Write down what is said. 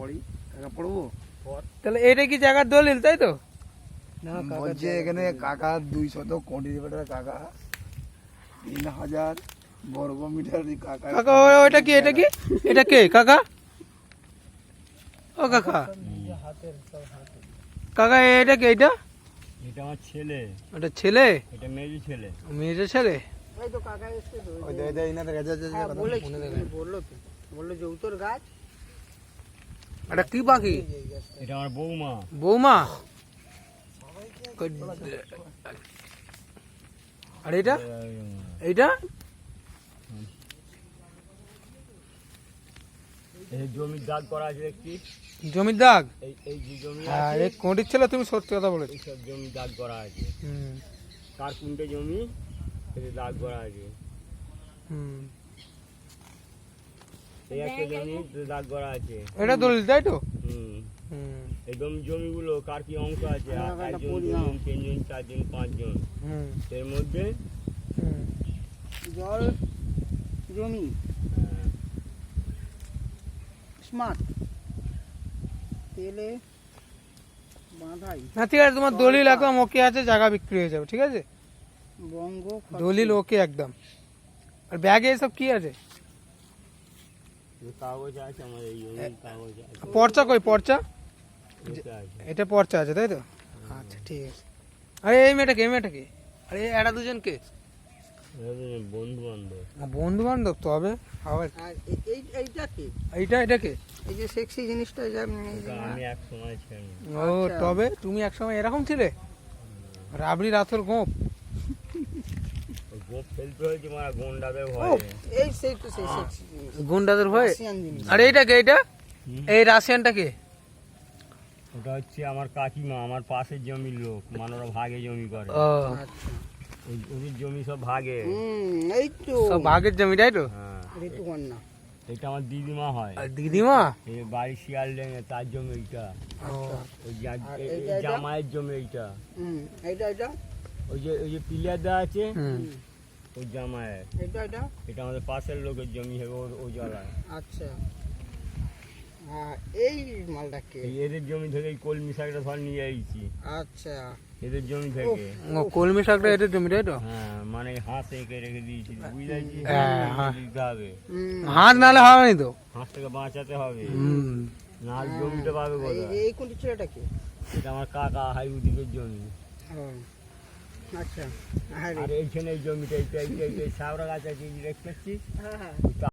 পড়ি, কাকা পড়বো। তাহলে এটা কি জায়গার দলিল, তাই তো? বলছে এখানে কাকা 200 কোটি বেটার কাকা 3000 বর্গ মিটার কাকা। কাকা ওইটা কি, এটা কি, এটা কে কাকা? ও কাকা, কাকা এটা কে? এটা এটা আমার ছেলে। এটা ছেলে? এটা মেজো ছেলে। মেজো ছেলে? এই তো কাকা এসে তো ওই দে দে ইনাদের গাছ আছে হ্যাঁ, বললো যে উত্তর গাছ। এটা কি পাখি? এটা আমার বৌমা। বৌমা? আর এটা, এইটা এই জমির দাগ করা আছে দেখছি। জমির দাগ? এই যে জমি হ্যাঁ, আছে এই কোটির ছেলে, তুমি সত্যি কথা বলেছো। এইসব জমি দাগ করা আছে। হুম কার কোনটে জমি এতে দাগ করা আছে। হুম। এই একটা জমি দাগ করা আছে। এটা দলিল, তাই তো? হুম। হুম এই জমিগুলো কার কি অংশ আছে, একটা একজন, পরিমাণ। দুজন, তিনজন, চারজন, পাঁচজন, হুম এর মধ্যে হুম। জল জমি স্মার্ট তেলে বাঁধাই না ঠিক আছে, তোমার দলিল একদম ওকে আছে, জায়গা বিক্রি হয়ে যাবে, ঠিক আছে? বঙ্গ দলিল ওকে একদম। আর ব্যাগে এসব কি আছে? কাগজ আছে, আমার এই জমির কাগজ আছে। পর্চা কই, পর্চা? এটা আছে। এটা পর্চা আছে, তাই তো? আচ্ছা ঠিক আছে। আরে এই মেয়েটাকে, এই মেয়েটাকে, আরে এরা দুজনকে বন্ধু বান্ধব। বন্ধু বান্ধব তো হবে। আবার আর এইটা কি? এটা কে? এই যে সেক্সি জিনিসটা এই যে আমি এক সময় ছিলাম। ও তবে তুমি একসময় এরকম ছিলে, রাবড়ি রাথর গোপ। গোপ ফেলতে হয়েছে মারা গন্ডাদের ও ভয়ে। এই সেই তো সেই সেক্সি জিনিস গুন্ডাদের ভয়ে। রাশিয়ান জিনিস। আর এইটা কে? এটা এই রাশিয়ানটা কে? ওটা হচ্ছে আমার কাকিমা, আমার পাশের জমির লোক, মানে ওরা ভাগে জমি করে। ও আচ্ছা ওদের জমি সব ভাগে। এই তো সব ভাগের জমি, তাই তো? হ্যাঁ, ঋতুকন্যা। এটা আমার দিদিমা হয়। আর দিদিমা? এই বাড়ি শিয়াল ডেঙে তার জমি এইটা। ও, ওই আর এই এইটা? জামাইয়ের জমি এইটা। এইটা ওই যে পিলিয়ার দেওয়া আছে হুম। ওই জামাইয়ের। এটা এটা আমাদের পাশের লোকের জমি হবে ও জ্বালায়। আচ্ছা হ্যাঁ, এই মালটা কে? এদের জমি থেকে এই কলমি শাকটা ধর নিয়ে আইছি, আচ্ছা এদের জমি থেকে। ও কলমি শাকটা এদের জমি, তাই তো? হ্যাঁ, মানে হাঁস এঁকে রেখে দিয়েছি, বুঝেছি। হ্যাঁ। দিতে হবে, হাত নালে হবে না তো। হাঁসটাকে বাঁচাতে হবে, হুম। না জমিটা পাবে কোথায়? এই কোনটি ছেলেটা কি? এটা আমার কাকা হাইউদিকের জমি। ও আচ্ছা আর এইখানে এই জমিটা এইটা সাবরা গাছ আছে, এই যে দেখতে পাচ্ছিস? হ্যাঁ